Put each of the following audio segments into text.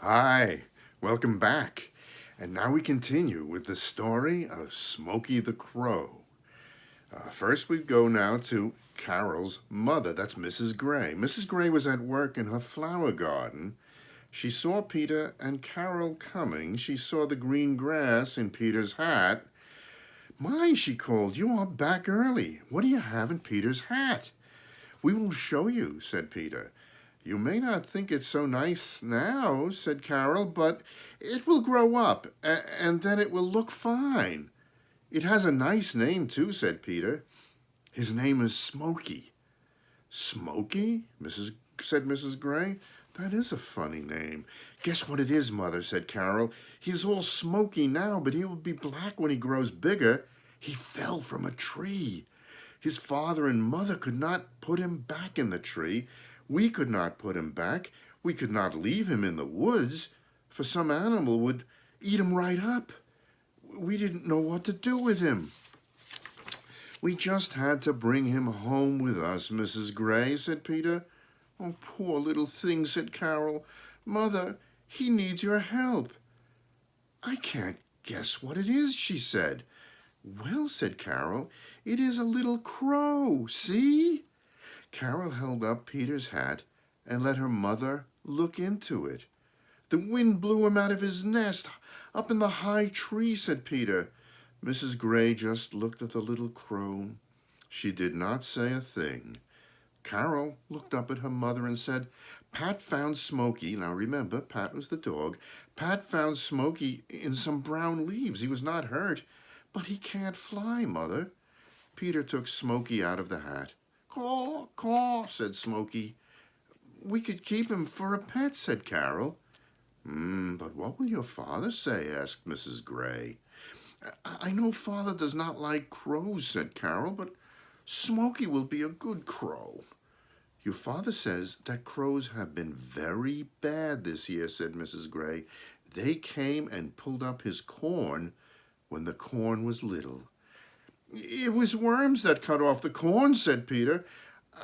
Hi, welcome back. And now we continue with the story of Smoky the Crow. First, we go now to Carol's mother. That's Mrs. Gray. Mrs. Gray was at work in her flower garden. She saw Peter and Carol coming. She saw the green grass in Peter's hat. My, she called, you are back early. What do you have in Peter's hat? We will show you, said Peter. You may not think it's so nice now, said Carol, but it will grow up, and then it will look fine. It has a nice name, too, said Peter. His name is Smoky. Smoky? said Mrs. Gray. That is a funny name. Guess what it is, Mother, said Carol. He's all smoky now, but he will be black when he grows bigger. He fell from a tree. His father and mother could not put him back in the tree. We could not put him back. We could not leave him in the woods, for some animal would eat him right up. We didn't know what to do with him. We just had to bring him home with us, Mrs. Gray, said Peter. Oh, poor little thing, said Carol. Mother, he needs your help. I can't guess what it is, she said. Well, said Carol, it is a little crow, see? Carol held up Peter's hat and let her mother look into it. The wind blew him out of his nest, up in the high tree, said Peter. Mrs. Gray just looked at the little crow. She did not say a thing. Carol looked up at her mother and said, Pat found Smoky. Now remember, Pat was the dog. Pat found Smoky in some brown leaves. He was not hurt. But he can't fly, Mother. Peter took Smoky out of the hat. Caw, caw, said Smoky. We could keep him for a pet, said Carol. But what will your father say? Asked Mrs. Gray. I know father does not like crows, said Carol, but Smoky will be a good crow. Your father says that crows have been very bad this year, said Mrs. Gray. They came and pulled up his corn when the corn was little. It was worms that cut off the corn, said Peter.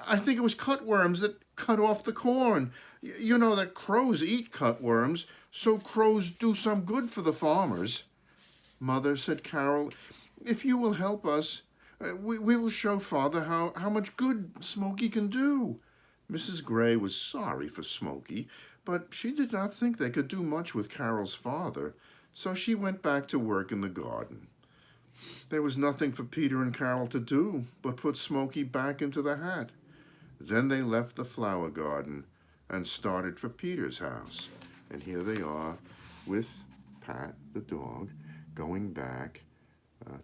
I think it was cutworms that cut off the corn. You know that crows eat cutworms, so crows do some good for the farmers. Mother, said Carol, if you will help us, we will show father how much good Smoky can do. Mrs. Gray was sorry for Smoky, but she did not think they could do much with Carol's father, so she went back to work in the garden. There was nothing for Peter and Carol to do but put Smoky back into the hat. Then they left the flower garden and started for Peter's house. And here they are with Pat, the dog, going back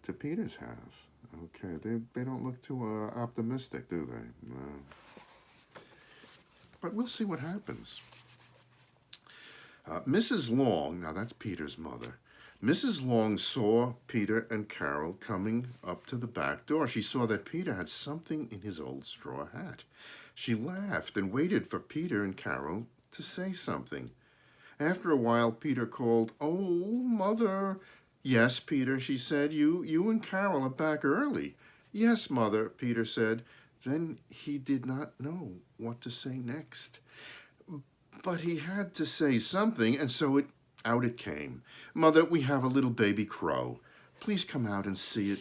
to Peter's house. Okay, they don't look too optimistic, do they? No. But we'll see what happens. Mrs. Long, now that's Peter's mother, Mrs. Long saw Peter and Carol coming up to the back door. She saw that Peter had something in his old straw hat. She laughed and waited for Peter and Carol to say something. After a while, Peter called, Oh, Mother. Yes, Peter, she said, you and Carol are back early. Yes, Mother, Peter said. Then he did not know what to say next. But he had to say something, and so out it came. Mother, we have a little baby crow. Please come out and see it.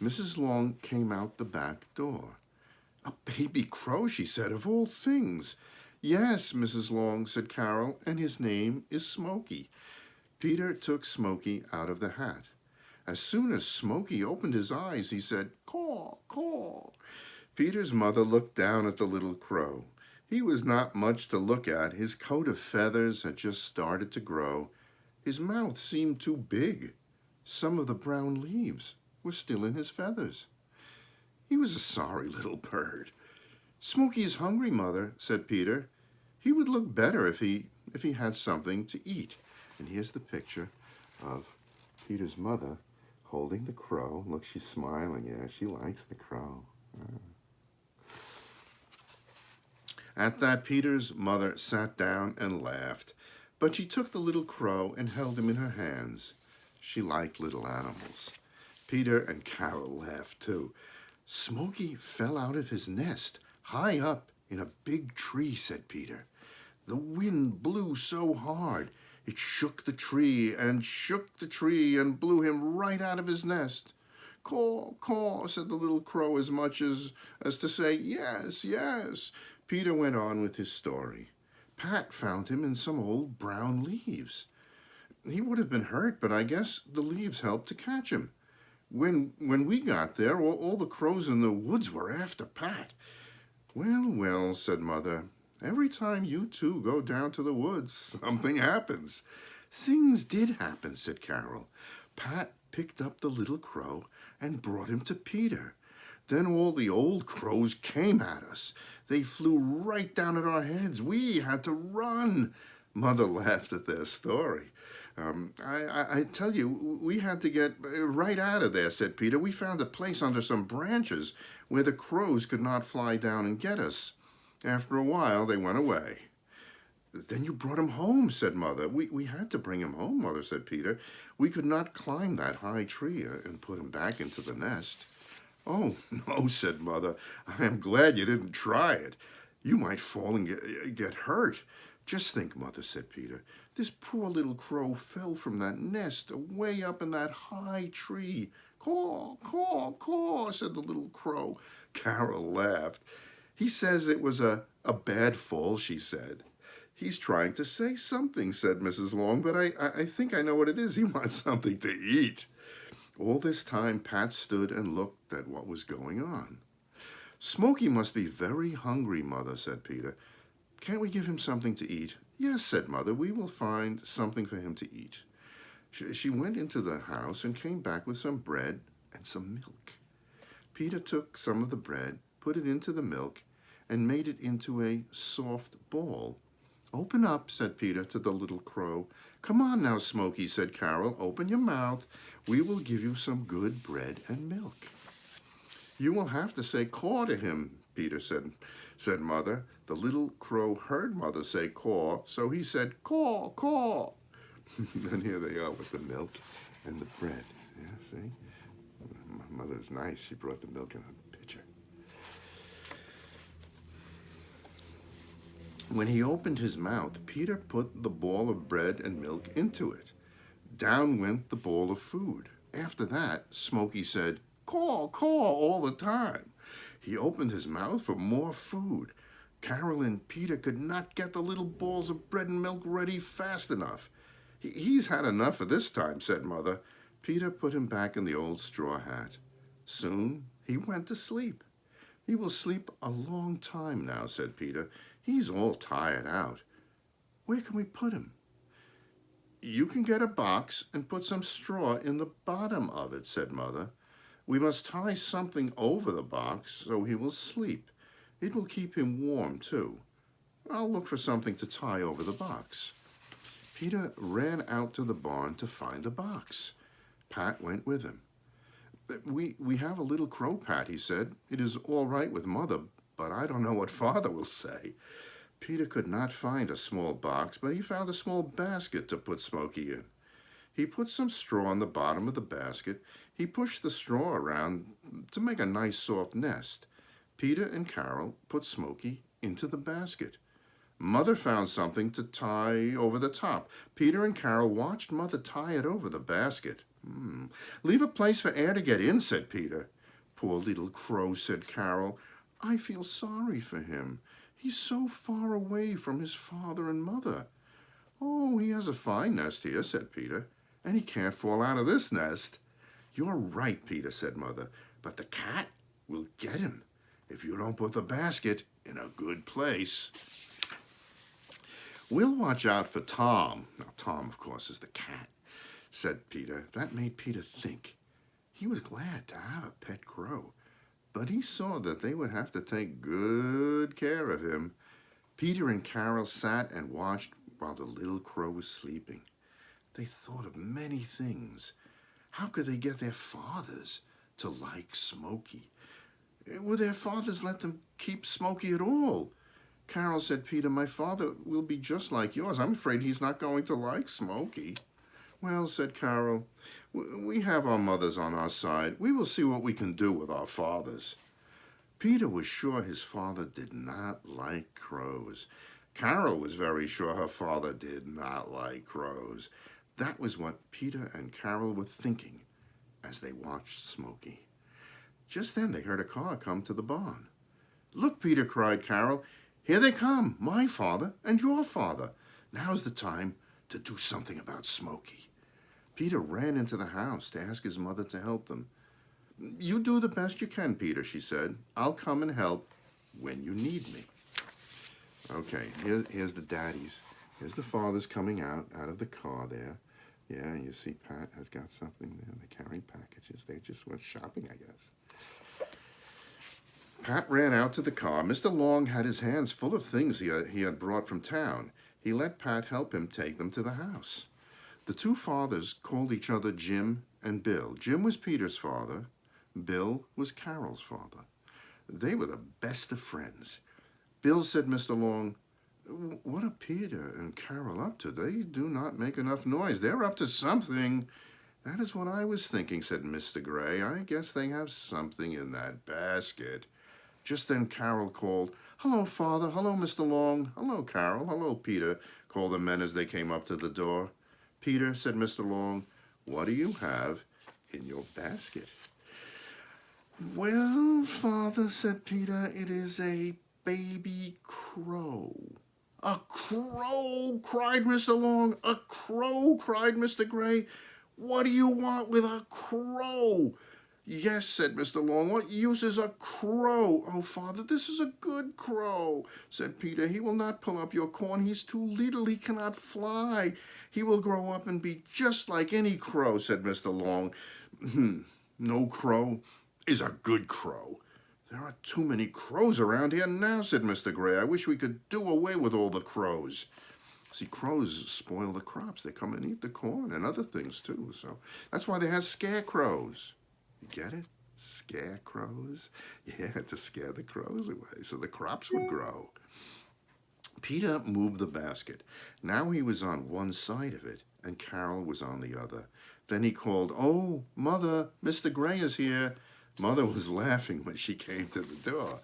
Mrs. Long came out the back door. A baby crow, she said, of all things. Yes, Mrs. Long, said Carol, and his name is Smoky. Peter took Smoky out of the hat. As soon as Smoky opened his eyes, he said, Caw, caw. Peter's mother looked down at the little crow. He was not much to look at. His coat of feathers had just started to grow. His mouth seemed too big. Some of the brown leaves were still in his feathers. He was a sorry little bird. Smoky is hungry, Mother, said Peter. He would look better if he had something to eat. And here's the picture of Peter's mother holding the crow. Look, she's smiling. Yeah, she likes the crow. At that, Peter's mother sat down and laughed, but she took the little crow and held him in her hands. She liked little animals. Peter and Carol laughed too. Smoky fell out of his nest, high up in a big tree, said Peter. The wind blew so hard, it shook the tree and blew him right out of his nest. Caw, caw, said the little crow, as much as to say, yes, yes. Peter went on with his story. Pat found him in some old brown leaves. He would have been hurt, but I guess the leaves helped to catch him. When we got there, all the crows in the woods were after Pat. Well, well, said Mother, every time you two go down to the woods, something happens. Things did happen, said Carol. Pat picked up the little crow and brought him to Peter. Then all the old crows came at us. They flew right down at our heads. We had to run. Mother laughed at their story. I tell you, we had to get right out of there, said Peter. We found a place under some branches where the crows could not fly down and get us. After a while, they went away. Then you brought him home, said Mother. We had to bring him home, Mother, said Peter. We could not climb that high tree and put him back into the nest. Oh, no, said Mother. I am glad you didn't try it. You might fall and get hurt. Just think, Mother, said Peter. This poor little crow fell from that nest way up in that high tree. Caw, caw, caw, said the little crow. Carol laughed. He says it was a bad fall, she said. He's trying to say something, said Mrs. Long, but I think I know what it is. He wants something to eat. All this time, Pat stood and looked at what was going on. Smoky must be very hungry, Mother, said Peter. Can't we give him something to eat? Yes, said Mother, we will find something for him to eat. She went into the house and came back with some bread and some milk. Peter took some of the bread, put it into the milk, and made it into a soft ball. Open up, said Peter to the little crow. Come on now, Smoky, said Carol. Open your mouth. We will give you some good bread and milk. You will have to say caw to him, Peter said Mother. The little crow heard Mother say caw, so he said caw, caw. And here they are with the milk and the bread. Yeah, see? Mother's nice. She brought the milk in a pitcher. When he opened his mouth, Peter put the ball of bread and milk into it. Down went the bowl of food. After that, Smoky said, caw, caw, all the time. He opened his mouth for more food. Carol and Peter could not get the little balls of bread and milk ready fast enough. He's had enough of this time, said Mother. Peter put him back in the old straw hat. Soon he went to sleep. He will sleep a long time now, said Peter. He's all tired out. Where can we put him? You can get a box and put some straw in the bottom of it, said Mother. We must tie something over the box so he will sleep. It will keep him warm, too. I'll look for something to tie over the box. Peter ran out to the barn to find a box. Pat went with him. We have a little crow, Pat, he said. It is all right with Mother, but I don't know what Father will say. Peter could not find a small box, but he found a small basket to put Smoky in. He put some straw on the bottom of the basket. He pushed the straw around to make a nice soft nest. Peter and Carol put Smoky into the basket. Mother found something to tie over the top. Peter and Carol watched Mother tie it over the basket. Leave a place for air to get in, said Peter. Poor little crow, said Carol. I feel sorry for him. He's so far away from his father and mother. Oh, he has a fine nest here, said Peter, and he can't fall out of this nest. You're right, Peter, said Mother, but the cat will get him if you don't put the basket in a good place. We'll watch out for Tom. Now, Tom, of course, is the cat, said Peter. That made Peter think. He was glad to have a pet crow, but he saw that they would have to take good care of him. Peter and Carol sat and watched while the little crow was sleeping. They thought of many things. How could they get their fathers to like Smoky? Would their fathers let them keep Smoky at all? Carol said, Peter, my father will be just like yours. I'm afraid he's not going to like Smoky. Well, said Carol, we have our mothers on our side. We will see what we can do with our fathers. Peter was sure his father did not like crows. Carol was very sure her father did not like crows. That was what Peter and Carol were thinking as they watched Smoky. Just then they heard a car come to the barn. "Look, Peter," cried Carol. "Here they come, my father and your father. Now's the time to do something about Smoky." Peter ran into the house to ask his mother to help them. "You do the best you can, Peter," she said. "I'll come and help when you need me." Okay, here's the daddies. Here's the fathers coming out of the car there. Yeah, you see Pat has got something there. They're carrying packages. They just went shopping, I guess. Pat ran out to the car. Mr. Long had his hands full of things he had brought from town. He let Pat help him take them to the house. The two fathers called each other Jim and Bill. Jim was Peter's father. Bill was Carol's father. They were the best of friends. Bill said, "Mr. Long, what are Peter and Carol up to? They do not make enough noise. They're up to something." "That is what I was thinking," said Mr. Gray. "I guess they have something in that basket." Just then Carol called, "Hello, Father. Hello, Mr. Long. Hello, Carol. Hello, Peter," called the men as they came up to the door. "Peter," said Mr. Long, "what do you have in your basket?" "Well, Father," said Peter, "it is a baby crow." "A crow!" cried Mr. Long. "A crow!" cried Mr. Gray. "What do you want with a crow?" "Yes," said Mr. Long, "what use is a crow?" "Oh, Father, this is a good crow," said Peter. "He will not pull up your corn. He's too little. He cannot fly. He will grow up and be just like any crow," said Mr. Long. "No crow is a good crow." "There are too many crows around here now," said Mr. Gray. "I wish we could do away with all the crows." See, crows spoil the crops. They come and eat the corn and other things too. So that's why they have scarecrows. You get it? Scarecrows? Yeah, to scare the crows away so the crops would grow. Peter moved the basket. Now he was on one side of it and Carol was on the other. Then he called, "Oh, Mother, Mr. Gray is here." Mother was laughing when she came to the door.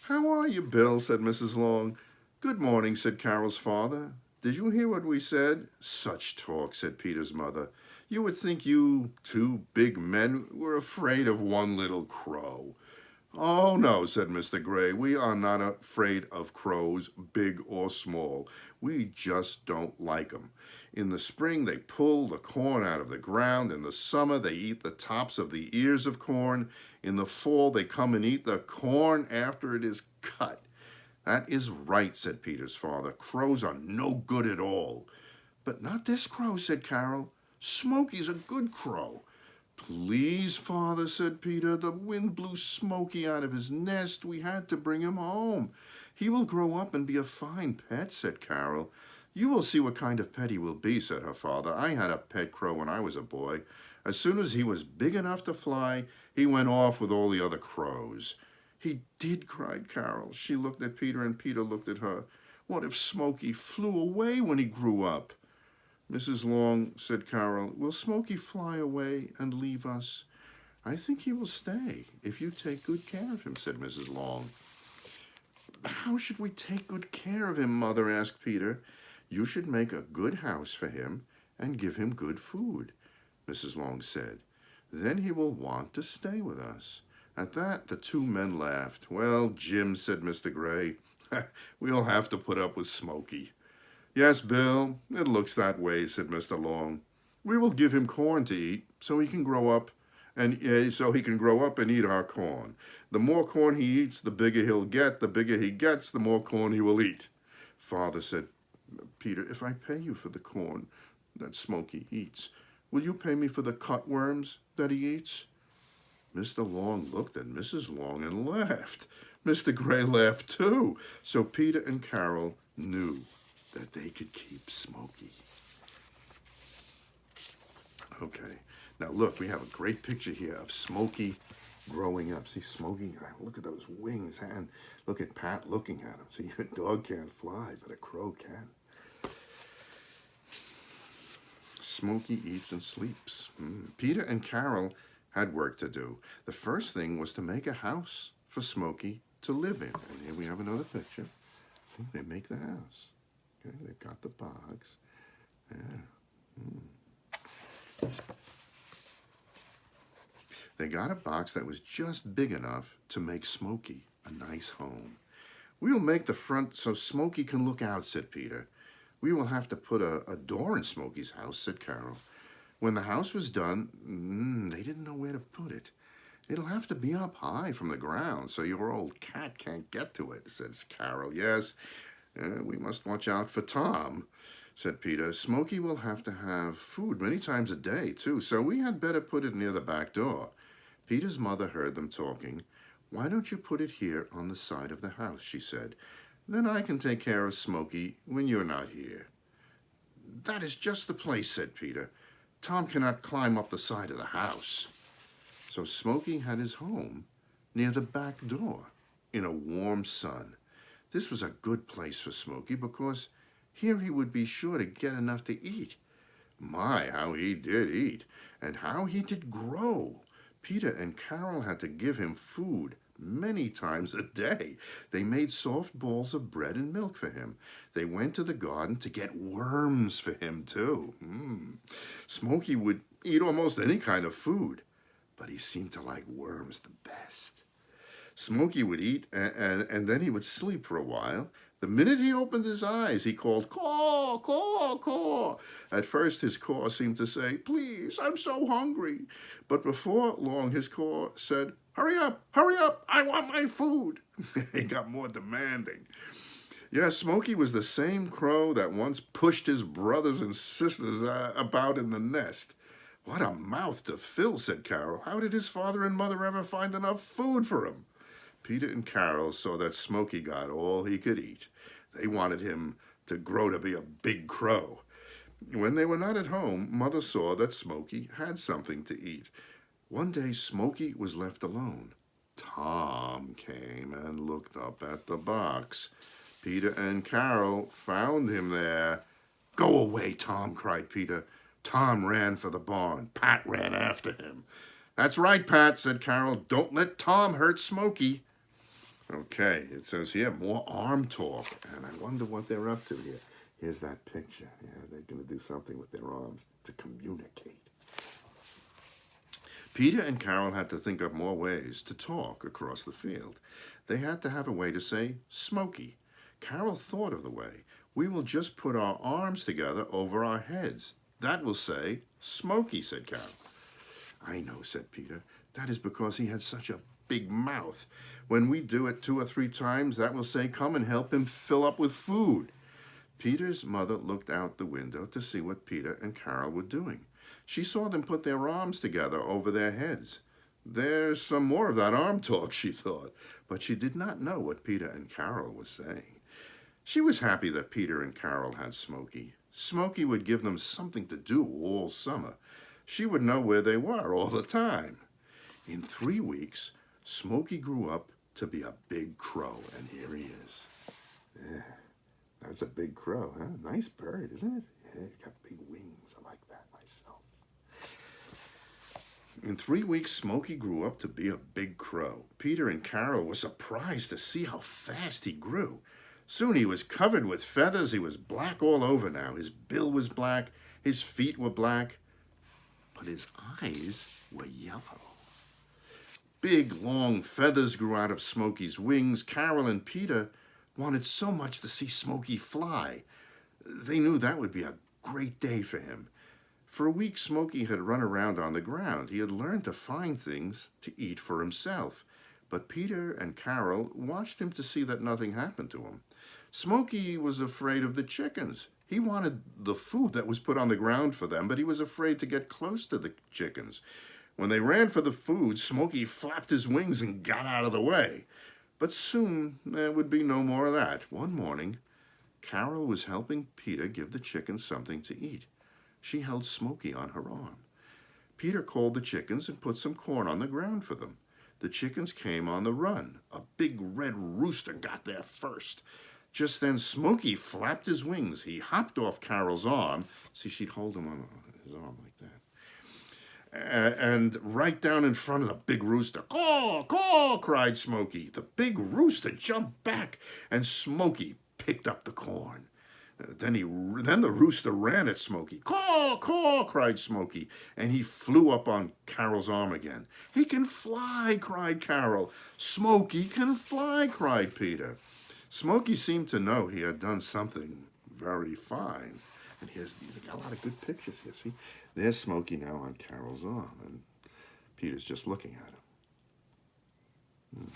"How are you, Bill?" said Mrs. Long. "Good morning," said Carol's father. "Did you hear what we said?" "Such talk," said Peter's mother. "You would think you two big men were afraid of one little crow." "Oh, no," said Mr. Gray. "We are not afraid of crows, big or small. We just don't like 'em. In the spring, they pull the corn out of the ground. In the summer, they eat the tops of the ears of corn. In the fall, they come and eat the corn after it is cut." "That is right," said Peter's father. "Crows are no good at all." "But not this crow," said Carol. "Smoky's a good crow." "Please, Father," said Peter. "The wind blew Smoky out of his nest. We had to bring him home." "He will grow up and be a fine pet," said Carol. "You will see what kind of pet he will be," said her father. "I had a pet crow when I was a boy. As soon as he was big enough to fly, he went off with all the other crows." "He did," cried Carol. She looked at Peter and Peter looked at her. "What if Smoky flew away when he grew up?" "Mrs. Long," said Carol, "will Smoky fly away and leave us?" "I think he will stay if you take good care of him," said Mrs. Long. "How should we take good care of him, Mother?" asked Peter. "You should make a good house for him and give him good food," Mrs. Long said. "Then he will want to stay with us." At that, the two men laughed. "Well, Jim," said Mr. Gray, "we'll have to put up with Smoky." "Yes, Bill, it looks that way," said Mr. Long. "We will give him corn to eat so he can grow up and eat our corn. The more corn he eats, the bigger he'll get. The bigger he gets, the more corn he will eat." "Father," said Peter, "if I pay you for the corn that Smoky eats, will you pay me for the cutworms that he eats?" Mr. Long looked at Mrs. Long and laughed. Mr. Gray laughed too. So Peter and Carol knew that they could keep Smoky. Okay, now look, we have a great picture here of Smoky growing up. See Smoky, look at those wings, and look at Pat looking at him. See, a dog can't fly, but a crow can. Smoky eats and sleeps. Peter and Carol had work to do. The first thing was to make a house for Smoky to live in. And here we have another picture They make the house. Okay, they've got the box. Yeah. They got a box that was just big enough to make Smoky a nice home. "We will make the front so Smoky can look out," said Peter. "We will have to put a door in Smoky's house," said Carol. When the house was done, they didn't know where to put it. "It'll have to be up high from the ground so your old cat can't get to it," says Carol. "Yes, we must watch out for Tom," said Peter. "Smoky will have to have food many times a day, too, so we had better put it near the back door." Peter's mother heard them talking. "Why don't you put it here on the side of the house?" she said. "Then I can take care of Smoky when you're not here." "That is just the place," said Peter. "Tom cannot climb up the side of the house." So Smoky had his home near the back door in a warm sun. This was a good place for Smoky because here he would be sure to get enough to eat. My, how he did eat, and how he did grow. Peter and Carol had to give him food many times a day. They made soft balls of bread and milk for him. They went to the garden to get worms for him, too. Smoky would eat almost any kind of food, but he seemed to like worms the best. Smoky would eat, and then he would sleep for a while. The minute he opened his eyes, he called, "Caw, caw, caw." At first, his caw seemed to say, "Please, I'm so hungry." But before long, his caw said, hurry up, I want my food." He got more demanding. Yeah, Smoky was the same crow that once pushed his brothers and sisters about in the nest. "What a mouth to fill," said Carol. "How did his father and mother ever find enough food for him?" Peter and Carol saw that Smoky got all he could eat. They wanted him to grow to be a big crow. When they were not at home, Mother saw that Smoky had something to eat. One day, Smoky was left alone. Tom came and looked up at the box. Peter and Carol found him there. "Go away, Tom," cried Peter. Tom ran for the barn. Pat ran after him. "That's right, Pat," said Carol. "Don't let Tom hurt Smoky." Okay, it says here, more arm talk, and I wonder what they're up to here. Here's that picture. Yeah, they're going to do something with their arms to communicate. Peter and Carol had to think up more ways to talk across the field. They had to have a way to say Smoky. Carol thought of the way. "We will just put our arms together over our heads. That will say Smoky," said Carol. "I know," said Peter. "That is because he had such a big mouth. When we do it 2 or 3 times, that will say, 'Come and help him fill up with food.'" Peter's mother looked out the window to see what Peter and Carol were doing. She saw them put their arms together over their heads. There's some more of that arm talk, she thought, but she did not know what Peter and Carol were saying. She was happy that Peter and Carol had Smoky. Smoky would give them something to do all summer. She would know where they were all the time. In 3 weeks, Smoky grew up to be a big crow, and here he is. Yeah, that's a big crow, huh? Nice bird, isn't it? Yeah, he's got big wings. I like that myself. In 3 weeks, Smoky grew up to be a big crow. Peter and Carol were surprised to see how fast he grew. Soon he was covered with feathers. He was black all over now. His bill was black. His feet were black. But his eyes were yellow. Big, long feathers grew out of Smoky's wings. Carol and Peter wanted so much to see Smoky fly. They knew that would be a great day for him. For a week, Smoky had run around on the ground. He had learned to find things to eat for himself. But Peter and Carol watched him to see that nothing happened to him. Smoky was afraid of the chickens. He wanted the food that was put on the ground for them, but he was afraid to get close to the chickens. When they ran for the food, Smoky flapped his wings and got out of the way. But soon there would be no more of that. One morning, Carol was helping Peter give the chickens something to eat. She held Smoky on her arm. Peter called the chickens and put some corn on the ground for them. The chickens came on the run. A big red rooster got there first. Just then, Smoky flapped his wings. He hopped off Carol's arm. See, she'd hold him on his arm like that. And right down in front of the big rooster. "Caw, caw," cried Smoky. The big rooster jumped back, and Smoky picked up the corn. Then the rooster ran at Smoky. Caw, caw, cried Smoky, and he flew up on Carol's arm again. He can fly, cried Carol. Smoky can fly, cried Peter. Smoky seemed to know he had done something very fine. And we got a lot of good pictures here. See, there's Smoky now on Carol's arm, and Peter's just looking at him.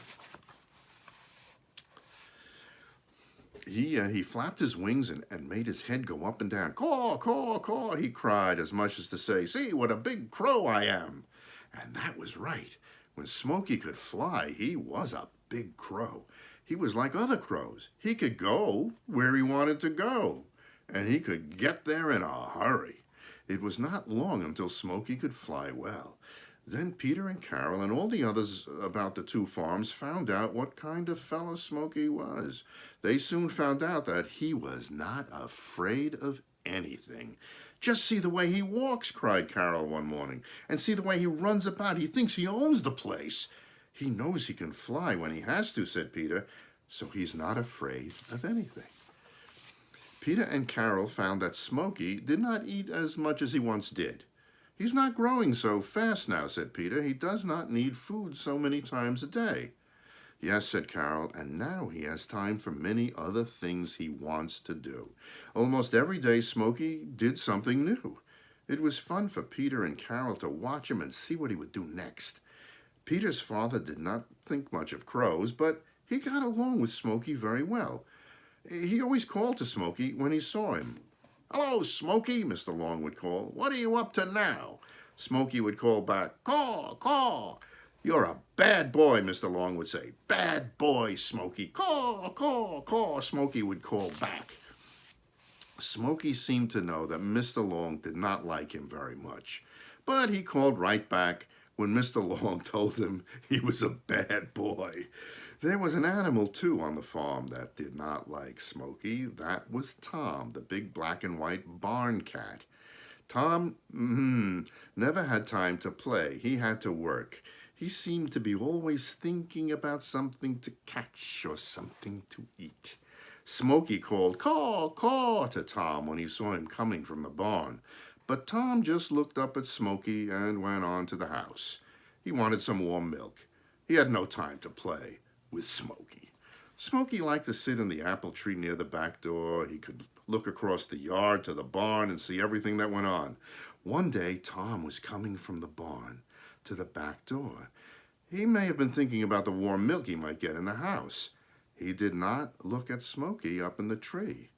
He flapped his wings and made his head go up and down. Caw, caw, caw, he cried, as much as to say, see what a big crow I am. And that was right. When Smoky could fly, he was a big crow. He was like other crows. He could go where he wanted to go, and he could get there in a hurry. It was not long until Smoky could fly well. Then Peter and Carol and all the others about the two farms found out what kind of fellow Smoky was. They soon found out that he was not afraid of anything. Just see the way he walks, cried Carol one morning, and see the way he runs about. He thinks he owns the place. He knows he can fly when he has to, said Peter, so he's not afraid of anything. Peter and Carol found that Smoky did not eat as much as he once did. He's not growing so fast now, said Peter. He does not need food so many times a day. Yes, said Carol, and now he has time for many other things he wants to do. Almost every day Smoky did something new. It was fun for Peter and Carol to watch him and see what he would do next. Peter's father did not think much of crows, but he got along with Smoky very well. He always called to Smoky when he saw him. Hello, Smoky, Mr. Long would call. What are you up to now? Smoky would call back, caw, caw. You're a bad boy, Mr. Long would say. Bad boy, Smoky. Caw, caw, caw, Smoky would call back. Smoky seemed to know that Mr. Long did not like him very much, but he called right back when Mr. Long told him he was a bad boy. There was an animal, too, on the farm that did not like Smoky. That was Tom, the big black and white barn cat. Tom never had time to play. He had to work. He seemed to be always thinking about something to catch or something to eat. Smoky called, caw, caw, to Tom when he saw him coming from the barn. But Tom just looked up at Smoky and went on to the house. He wanted some warm milk. He had no time to play with Smoky. Smoky liked to sit in the apple tree near the back door. He could look across the yard to the barn and see everything that went on. One day, Tom was coming from the barn to the back door. He may have been thinking about the warm milk he might get in the house. He did not look at Smoky up in the tree.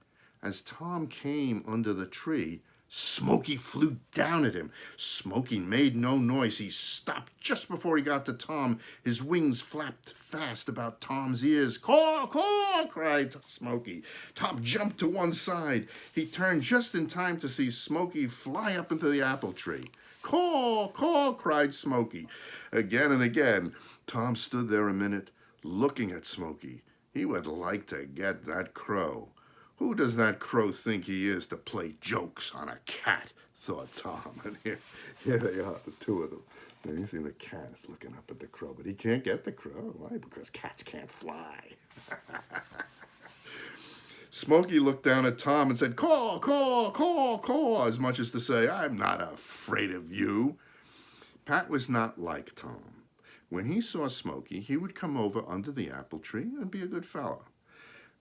As Tom came under the tree, Smoky flew down at him. Smoky made no noise. He stopped just before he got to Tom. His wings flapped fast about Tom's ears. Caw, caw, cried Smoky. Tom jumped to one side. He turned just in time to see Smoky fly up into the apple tree. Caw, caw, cried Smoky. Again and again, Tom stood there a minute, looking at Smoky. He would like to get that crow. Who does that crow think he is to play jokes on a cat, thought Tom. And here they are, the two of them. And you see the cat is looking up at the crow, but he can't get the crow. Why? Because cats can't fly. Smoky looked down at Tom and said, caw, caw, caw, caw, as much as to say, I'm not afraid of you. Pat was not like Tom. When he saw Smoky, he would come over under the apple tree and be a good fellow.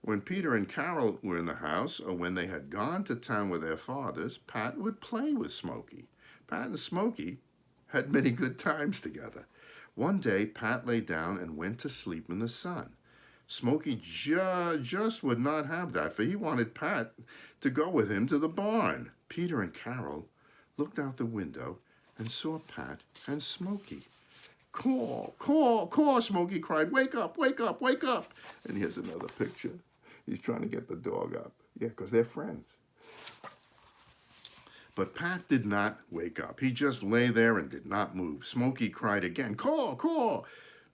When Peter and Carol were in the house, or when they had gone to town with their fathers, Pat would play with Smoky. Pat and Smoky had many good times together. One day, Pat lay down and went to sleep in the sun. Smoky just would not have that, for he wanted Pat to go with him to the barn. Peter and Carol looked out the window and saw Pat and Smoky. Caw, caw, caw, Smoky cried, wake up, wake up, wake up. And here's another picture. He's trying to get the dog up. Yeah, because they're friends. But Pat did not wake up. He just lay there and did not move. Smoky cried again, caw, caw.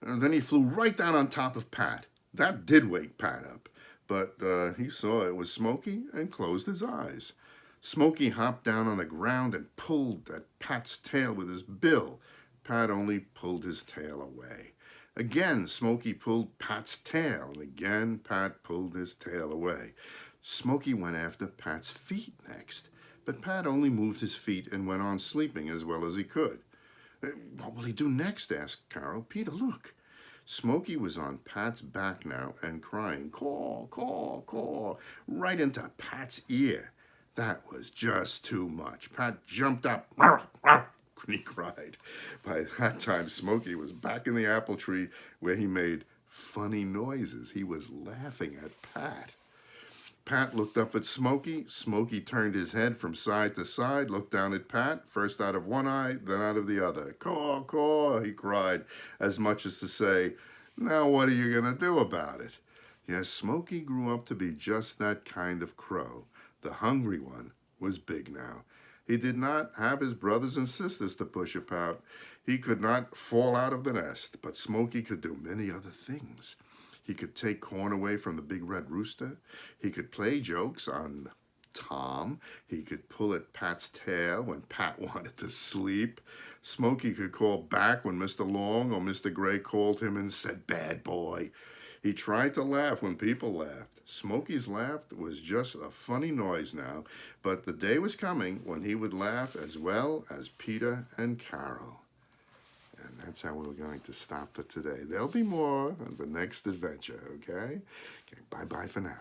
And then he flew right down on top of Pat. That did wake Pat up. But he saw it was Smoky and closed his eyes. Smoky hopped down on the ground and pulled at Pat's tail with his bill. Pat only pulled his tail away. Again, Smoky pulled Pat's tail, and again Pat pulled his tail away. Smoky went after Pat's feet next, but Pat only moved his feet and went on sleeping as well as he could. What will he do next? Asked Carol. Peter, look. Smoky was on Pat's back now and crying, caw, caw, caw, right into Pat's ear. That was just too much. Pat jumped up. He cried. By that time, Smoky was back in the apple tree where he made funny noises. He was laughing at Pat. Pat looked up at Smoky. Smoky turned his head from side to side, looked down at Pat, first out of one eye, then out of the other. Caw, caw, he cried, as much as to say, now what are you going to do about it? Yes, Smoky grew up to be just that kind of crow. The hungry one was big now. He did not have his brothers and sisters to push about. He could not fall out of the nest, but Smoky could do many other things. He could take corn away from the big red rooster. He could play jokes on Tom. He could pull at Pat's tail when Pat wanted to sleep. Smoky could call back when Mr. Long or Mr. Gray called him and said, bad boy. He tried to laugh when people laughed. Smoky's laugh was just a funny noise now, but the day was coming when he would laugh as well as Peter and Carol. And that's how we're going to stop for today. There'll be more on the next adventure, okay? Bye-bye for now.